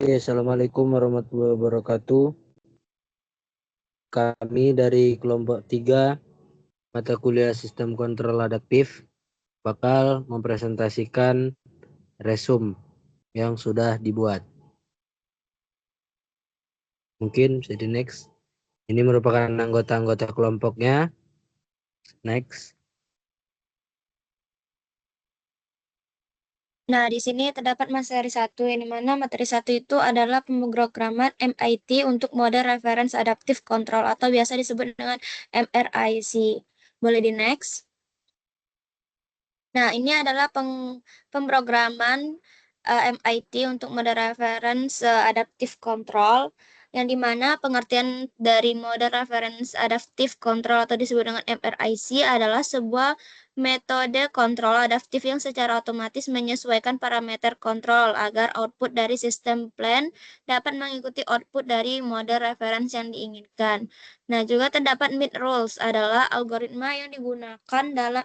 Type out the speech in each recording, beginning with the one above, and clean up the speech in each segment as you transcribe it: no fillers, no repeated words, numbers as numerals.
Assalamualaikum warahmatullahi wabarakatuh. Kami dari kelompok 3 mata kuliah sistem kontrol adaptif bakal mempresentasikan resume yang sudah dibuat. Mungkin bisa di next. Ini merupakan anggota-anggota kelompoknya. Next. Nah, di sini terdapat materi 1, yang dimana materi 1 itu adalah pemrograman MIT untuk mode reference adaptive control atau biasa disebut dengan MRIC. Boleh di next. Nah, ini adalah pemrograman MIT untuk mode reference adaptive control, yang dimana pengertian dari mode reference adaptive control atau disebut dengan MRIC adalah sebuah metode kontrol adaptif yang secara otomatis menyesuaikan parameter kontrol agar output dari sistem plan dapat mengikuti output dari mode reference yang diinginkan. Nah, juga terdapat MIT rules adalah algoritma yang digunakan dalam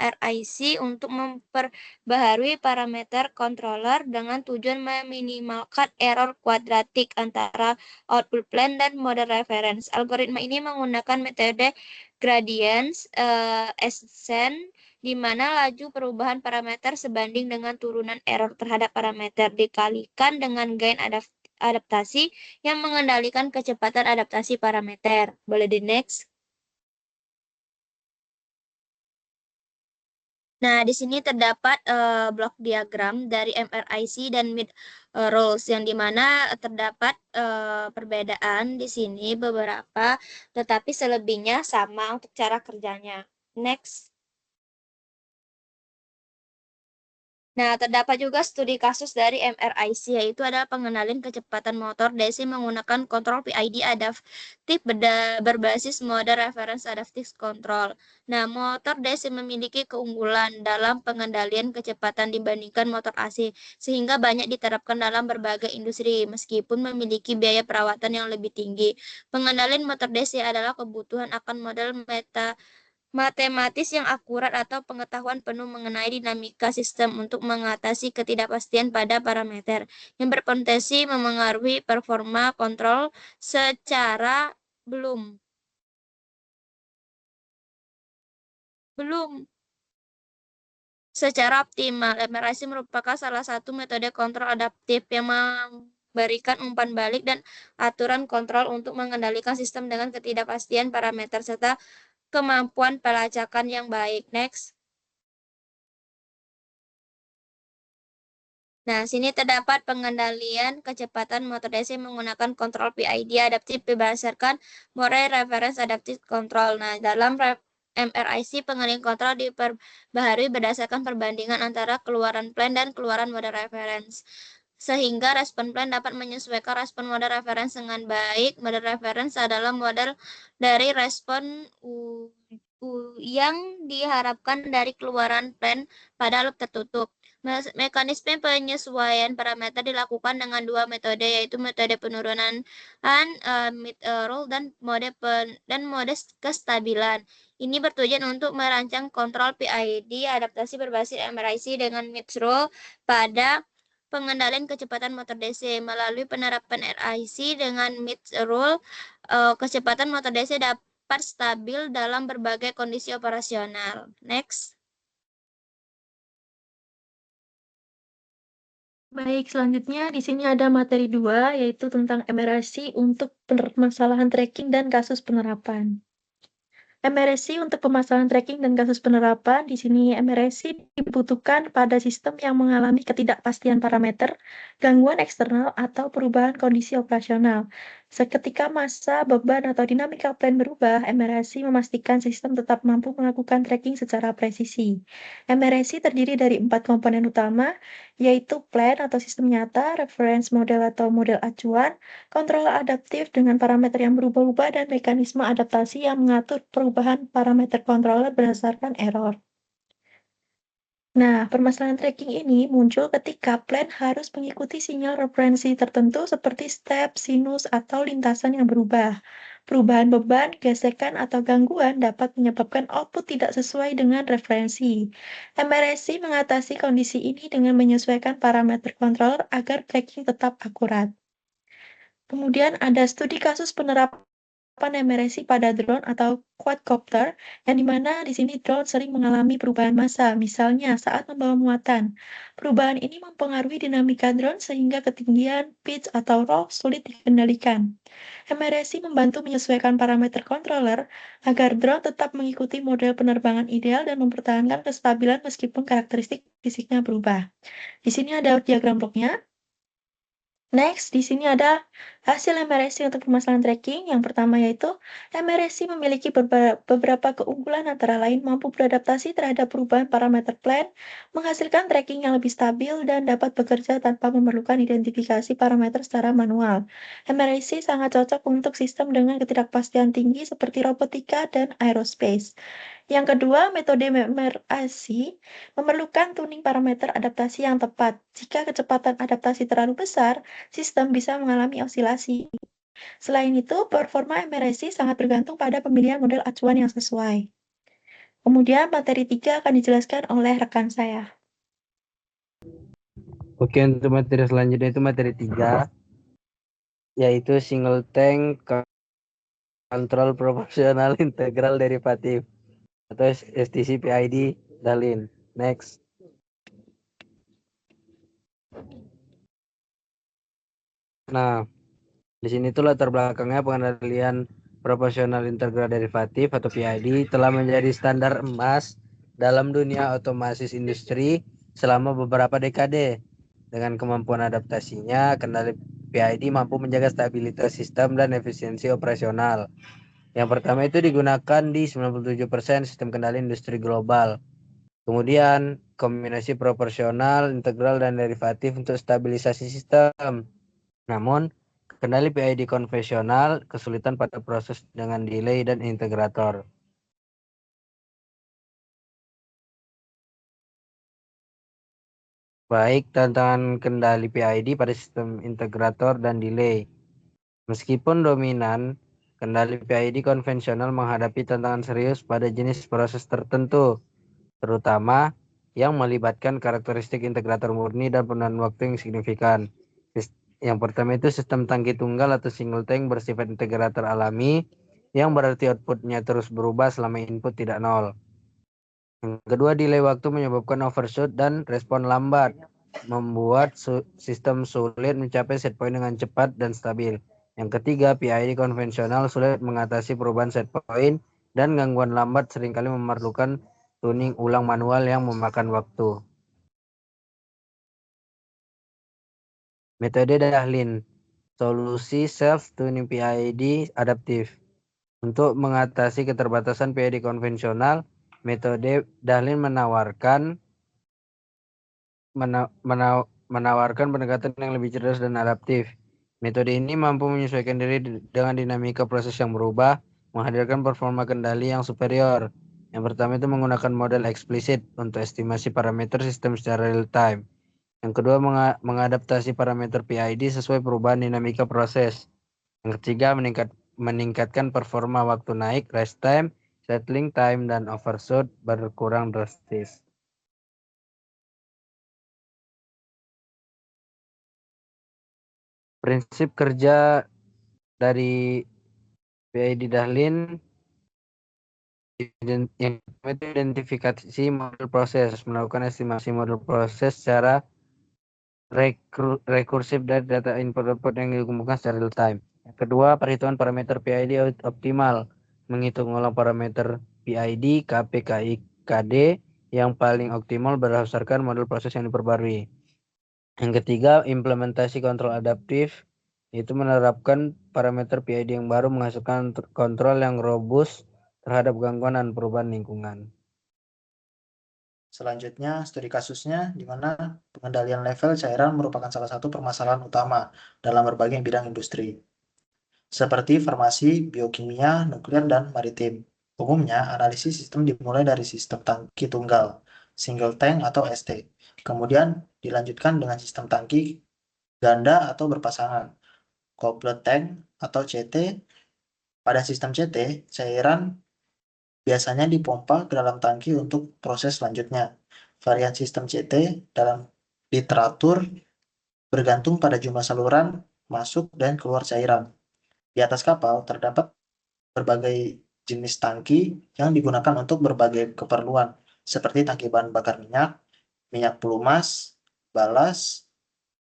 MRIC untuk memperbaharui parameter controller dengan tujuan meminimalkan error kuadratik antara output plan dan mode reference. Algoritma ini menggunakan metode gradient ascent, di mana laju perubahan parameter sebanding dengan turunan error terhadap parameter dikalikan dengan gain adaptasi yang mengendalikan kecepatan adaptasi parameter. Boleh di next. Nah, di sini terdapat blok diagram dari MRIC dan MID rules, yang dimana terdapat perbedaan di sini beberapa, tetapi selebihnya sama untuk cara kerjanya. Next. Nah, terdapat juga studi kasus dari MRIC, yaitu adalah pengenalan kecepatan motor DC menggunakan kontrol PID adaptif berbasis mode reference adaptive control. Nah, motor DC memiliki keunggulan dalam pengendalian kecepatan dibandingkan motor AC, sehingga banyak diterapkan dalam berbagai industri, meskipun memiliki biaya perawatan yang lebih tinggi. Pengendalian motor DC adalah kebutuhan akan model matematis yang akurat atau pengetahuan penuh mengenai dinamika sistem untuk mengatasi ketidakpastian pada parameter yang berpotensi memengaruhi performa kontrol secara belum secara optimal. MRIC merupakan salah satu metode kontrol adaptif yang memberikan umpan balik dan aturan kontrol untuk mengendalikan sistem dengan ketidakpastian parameter serta kemampuan pelacakan yang baik. Next. Nah, sini terdapat pengendalian kecepatan motor DC menggunakan kontrol PID adaptif berdasarkan mode reference adaptive control. Nah, dalam MRIC pengendalian kontrol diperbaharui berdasarkan perbandingan antara keluaran plan dan keluaran mode reference, sehingga respon plan dapat menyesuaikan respon mode reference dengan baik. Mode reference adalah model dari respon yang diharapkan dari keluaran plan pada loop tertutup. Mekanisme penyesuaian parameter dilakukan dengan dua metode, yaitu metode penurunan mid rule dan mode kestabilan. Ini bertujuan untuk merancang kontrol PID adaptasi berbasis MRIC dengan mid rule pada pengendalian kecepatan motor DC. Melalui penerapan RIC dengan mid rule, kecepatan motor DC dapat stabil dalam berbagai kondisi operasional. Next. Baik, selanjutnya di sini ada materi 2, yaitu tentang MRIC untuk permasalahan tracking dan kasus penerapan. MRIC untuk permasalahan tracking dan kasus penerapan, di sini MRIC dibutuhkan pada sistem yang mengalami ketidakpastian parameter, gangguan eksternal, atau perubahan kondisi operasional. Seketika massa, beban, atau dinamika plan berubah, MRIC memastikan sistem tetap mampu melakukan tracking secara presisi. MRIC terdiri dari 4 komponen utama, yaitu plan atau sistem nyata, reference model atau model acuan, kontrol adaptif dengan parameter yang berubah-ubah, dan mekanisme adaptasi yang mengatur perubahan parameter controller berdasarkan error. Nah, permasalahan tracking ini muncul ketika plan harus mengikuti sinyal referensi tertentu seperti step, sinus, atau lintasan yang berubah. Perubahan beban, gesekan, atau gangguan dapat menyebabkan output tidak sesuai dengan referensi. MRIC mengatasi kondisi ini dengan menyesuaikan parameter controller agar tracking tetap akurat. Kemudian ada studi kasus penerapan MRSI pada drone atau quadcopter, yang dimana di sini drone sering mengalami perubahan massa, misalnya saat membawa muatan. Perubahan ini mempengaruhi dinamika drone sehingga ketinggian, pitch, atau roll sulit dikendalikan. MRSI membantu menyesuaikan parameter controller agar drone tetap mengikuti model penerbangan ideal dan mempertahankan kestabilan meskipun karakteristik fisiknya berubah. Di sini ada diagram bloknya. Next, di sini ada hasil MRSI untuk permasalahan tracking. Yang pertama yaitu MRSI memiliki beberapa keunggulan, antara lain mampu beradaptasi terhadap perubahan parameter plan, menghasilkan tracking yang lebih stabil, dan dapat bekerja tanpa memerlukan identifikasi parameter secara manual. MRSI sangat cocok untuk sistem dengan ketidakpastian tinggi seperti robotika dan aerospace. Yang kedua, metode MRSI memerlukan tuning parameter adaptasi yang tepat. Jika kecepatan adaptasi terlalu besar, sistem bisa mengalami osilasi. Selain itu, performa MRSI sangat bergantung pada pemilihan model acuan yang sesuai. Kemudian, materi 3 akan dijelaskan oleh rekan saya. Oke, untuk materi selanjutnya itu materi 3, yaitu single tank kontrol proporsional integral derivatif atau STC PID Dahlin. Next. Nah, di sini tuh latar belakangnya pengendalian proporsional integral derivatif atau PID telah menjadi standar emas dalam dunia otomatis industri selama beberapa dekade. Dengan kemampuan adaptasinya, kendali PID mampu menjaga stabilitas sistem dan efisiensi operasional. Yang pertama itu digunakan di 97% sistem kendali industri global. Kemudian kombinasi proporsional, integral, dan derivatif untuk stabilisasi sistem. Namun, kendali PID konvensional kesulitan pada proses dengan delay dan integrator. Baik tantangan kendali PID pada sistem integrator dan delay. Meskipun dominan, kendali PID konvensional menghadapi tantangan serius pada jenis proses tertentu, terutama yang melibatkan karakteristik integrator murni dan penurunan waktu yang signifikan. Yang pertama itu sistem tangki tunggal atau single tank bersifat integrator alami, yang berarti outputnya terus berubah selama input tidak nol. Yang kedua, delay waktu menyebabkan overshoot dan respon lambat, membuat sistem sulit mencapai set point dengan cepat dan stabil. Yang ketiga, PID konvensional sulit mengatasi perubahan set point dan gangguan lambat seringkali memerlukan tuning ulang manual yang memakan waktu. Metode Dahlin, solusi self-tuning PID adaptif. Untuk mengatasi keterbatasan PID konvensional, metode Dahlin menawarkan pendekatan yang lebih cerdas dan adaptif. Metode ini mampu menyesuaikan diri dengan dinamika proses yang berubah, menghadirkan performa kendali yang superior. Yang pertama itu menggunakan model eksplisit untuk estimasi parameter sistem secara real time. Yang kedua, mengadaptasi parameter PID sesuai perubahan dinamika proses. Yang ketiga, meningkatkan performa waktu naik, rest time, settling time, dan overshoot berkurang drastis. Prinsip kerja dari PID Dahlin yang identifikasi model proses, melakukan estimasi model proses secara rekursif dari data input-output yang dikumpulkan secara real time. Yang kedua, perhitungan parameter PID optimal, menghitung ulang parameter PID, KP, KI, KD yang paling optimal berdasarkan model proses yang diperbarui. Yang ketiga, implementasi kontrol adaptif, yaitu menerapkan parameter PID yang baru menghasilkan kontrol yang robust terhadap gangguan dan perubahan lingkungan. Selanjutnya, studi kasusnya di mana pengendalian level cairan merupakan salah satu permasalahan utama dalam berbagai bidang industri, seperti farmasi, biokimia, nuklir, dan maritim. Umumnya, analisis sistem dimulai dari sistem tangki tunggal, single tank atau ST. Kemudian dilanjutkan dengan sistem tangki ganda atau berpasangan, couplet tank atau CT. Pada sistem CT, cairan biasanya dipompa ke dalam tangki untuk proses selanjutnya. Varian sistem CT dalam literatur bergantung pada jumlah saluran masuk dan keluar cairan. Di atas kapal terdapat berbagai jenis tangki yang digunakan untuk berbagai keperluan, seperti tangki bahan bakar minyak, minyak pelumas, balas,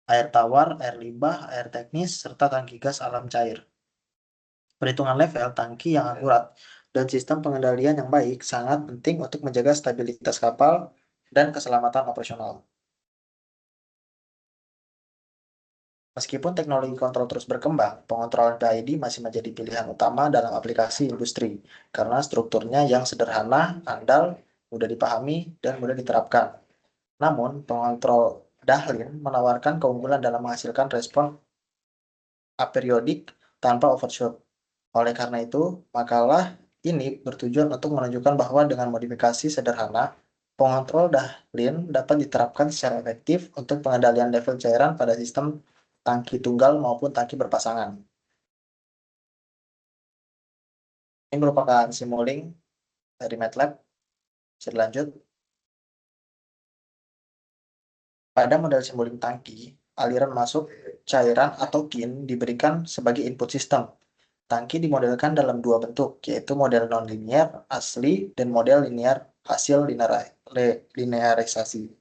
air tawar, air limbah, air teknis, serta tangki gas alam cair. Perhitungan level tangki yang akurat dan sistem pengendalian yang baik sangat penting untuk menjaga stabilitas kapal dan keselamatan operasional. Meskipun teknologi kontrol terus berkembang, pengontrolan PID masih menjadi pilihan utama dalam aplikasi industri karena strukturnya yang sederhana, andal, mudah dipahami, dan mudah diterapkan. Namun, pengontrol Dahlin menawarkan keunggulan dalam menghasilkan respon aperiodic tanpa overshoot. Oleh karena itu, makalah ini bertujuan untuk menunjukkan bahwa dengan modifikasi sederhana, pengontrol Dahlin dapat diterapkan secara efektif untuk pengendalian level cairan pada sistem tangki tunggal maupun tangki berpasangan. Ini merupakan simuling dari MATLAB. Bisa dilanjut. Pada model simuling tangki, aliran masuk cairan atau kin diberikan sebagai input sistem. Tangki dimodelkan dalam dua bentuk, yaitu model non-linear asli dan model linear hasil linearisasi.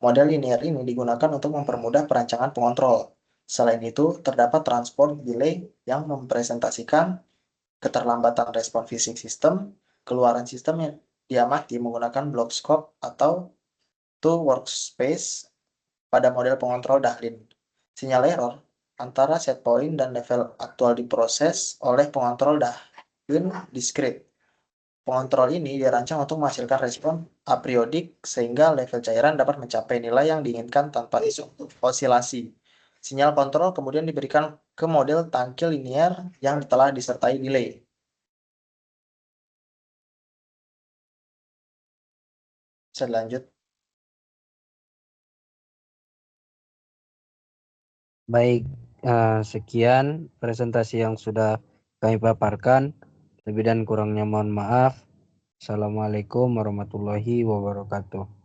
Model linear ini digunakan untuk mempermudah perancangan pengontrol. Selain itu, terdapat transport delay yang mempresentasikan keterlambatan respon fisik sistem, keluaran sistem yang diamati menggunakan block scope atau two workspace pada model pengontrol Dahlin. Sinyal error antara set point dan level aktual diproses oleh pengontrol Dahlin discrete. Pengontrol ini dirancang untuk menghasilkan respon apriodik sehingga level cairan dapat mencapai nilai yang diinginkan tanpa osilasi. Sinyal kontrol kemudian diberikan ke model tangki linear yang telah disertai delay. Bisa lanjut. Baik, sekian presentasi yang sudah kami paparkan. Lebih dan kurangnya mohon maaf. Assalamualaikum warahmatullahi wabarakatuh.